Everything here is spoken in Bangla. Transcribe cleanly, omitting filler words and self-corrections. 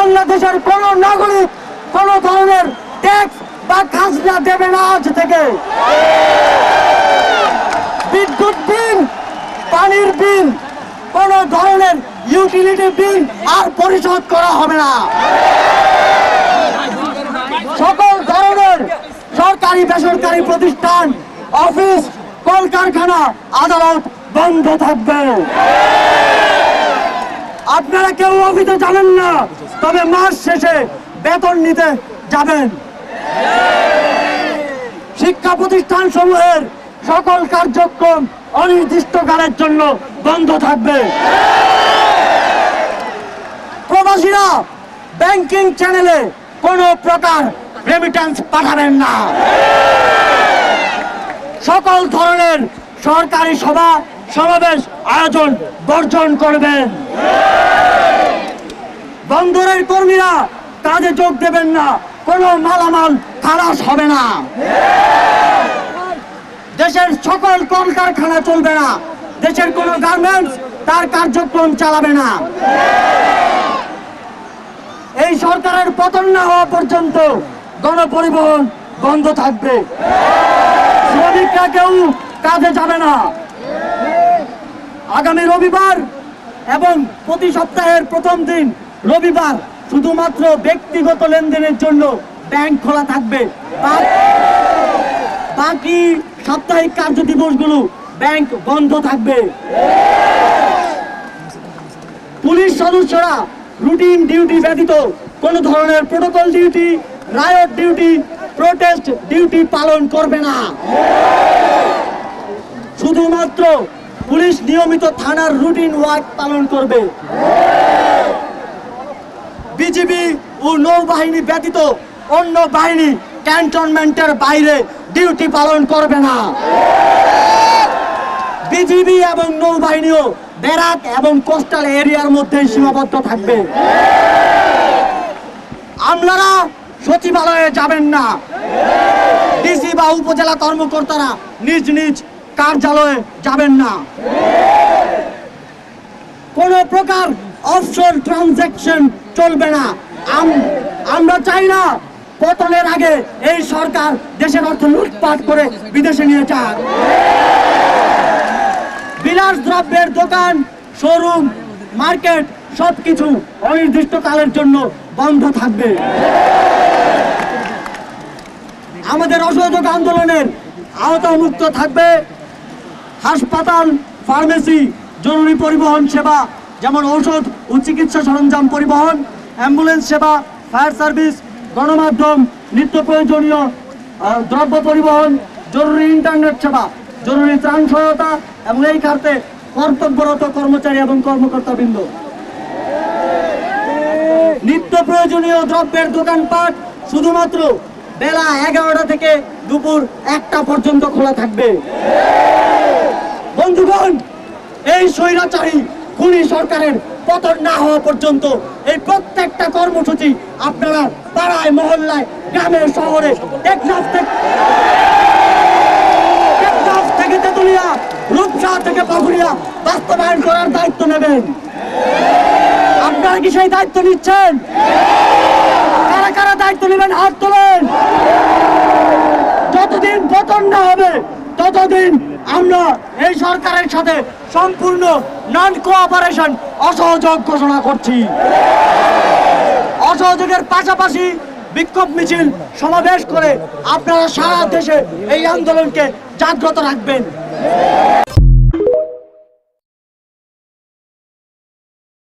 বাংলাদেশের কোন নাগরিক কোন ধরনের ট্যাক্স বা খাজনা দেবে না আজ থেকে। বিদ্যুৎ বিল, পানির বিল, কোন ধরনের ইউটিলিটি বিল আর পরিশোধ করা হবে না। সকল ধরনের সরকারি বেসরকারি প্রতিষ্ঠান, অফিস, কলকারখানা, আদালত বন্ধ থাকবে। আপনারা কেউ অফিসে যাবেন না, তবে মাস শেষে বেতন নিতে যাবেন। শিক্ষা প্রতিষ্ঠান সমূহের সকল কার্যক্রম অনির্দিষ্টকালের জন্য বন্ধ থাকবে। প্রবাসীরা ব্যাংকিং চ্যানেলে কোনো প্রকার রেমিটেন্স পাঠাবেন না। সকল ধরনের সরকারি সভা সমাবেশ আয়োজন বর্জন করবেন। বন্দরের কর্মীরা কাজে যোগ দেবেন না, কোনো মালামাল খালাস হবে না। দেশের সকল কলকারখানা চলবে না, দেশের কোনো গার্মেন্টস তার কার্যক্রম চালাবে না। এই সরকারের পতন না হওয়া পর্যন্ত গণপরিবহন বন্ধ থাকবে। শ্রমিকরা কেউ কাজে যাবে না। আগামী রবিবার এবং প্রতি সপ্তাহের প্রথম দিন রবিবার শুধুমাত্র ব্যক্তিগত লেনদেনের জন্য ব্যাংক খোলা থাকবে। বাকি সাপ্তাহিক কার্য দিবসগুলো ব্যাংক বন্ধ থাকবে। পুলিশ সদস্যরা রুটিন ডিউটি ব্যতীত কোন ধরনের protocol duty, riot duty, protest duty পালন করবে না। শুধুমাত্র পুলিশ নিয়মিত থানার রুটিন ওয়ার্ক পালন করবে। বিজিবি ও নৌবাহিনী ব্যতীত অন্য বাহিনী ক্যান্টনমেন্টের বাইরে ডিউটি পালন করবে না। বিজিবি এবং নৌবাহিনীও ব্যারাক এবং কোস্টাল এরিয়ার মধ্যে সীমাবদ্ধ থাকবে। আমলারা সচিবালয়ে যাবেন না। ডিসি বা উপজেলা কর্মকর্তারা নিজ নিজ কার্যালয়ে যাবেন না। কোন প্রকার অফশোর ট্রানজাকশন চলবে না। আমরা চাই না পতনের আগে এই সরকার দেশের অর্থ লুটপাট করে বিদেশে নিয়ে যাক। বিলাস দ্রব্যের দোকান, শোরুম, মার্কেট সবকিছু অনির্দিষ্টকালের জন্য বন্ধ থাকবে। আমাদের অসহযোগ আন্দোলনের আওতামুক্ত থাকবে হাসপাতাল, ফার্মেসি, জরুরি পরিবহন সেবা যেমন ঔষধ ও চিকিৎসা সরঞ্জাম পরিবহন, অ্যাম্বুলেন্স সেবা, ফায়ার সার্ভিস, গণমাধ্যম, নিত্য প্রয়োজনীয় দ্রব্য পরিবহন, জরুরি ইন্টারনেট সেবা, জরুরি ত্রাণ সহায়তা এবং এই খাতে কর্তব্যরত কর্মচারী এবং কর্মকর্তাবৃন্দ। নিত্য প্রয়োজনীয় দ্রব্যের দোকানপাট শুধুমাত্র বেলা 11টা থেকে দুপুর 1টা পর্যন্ত খোলা থাকবে। বন্ধুগণ, এই স্বৈরাচারী খুনি সরকারের পতন না হওয়া পর্যন্ত এই প্রত্যেকটা কর্মসূচি আপনারা পাড়ায়, মহল্লায়, গ্রামে, শহরে, টেকনাফ থেকে তেতুলিয়া, রূপসা থেকে পাকুড়িয়া বাস্তবায়ন করার দায়িত্ব নেবেন। আপনারা কি সেই দায়িত্ব নিচ্ছেন? কারা কারা দায়িত্ব নেবেন হাত তোলেন। যতদিন পতন না হবে ততদিন আমরা এই সরকারের সাথে সম্পূর্ণ নন কোঅপারেশন, অসহযোগ ঘোষণা করছি। অসহযোগের পাশাপাশি বিক্ষোভ মিছিল সমাবেশ করে আপনারা সারা দেশে এই আন্দোলনকে জাগ্রত রাখবেন।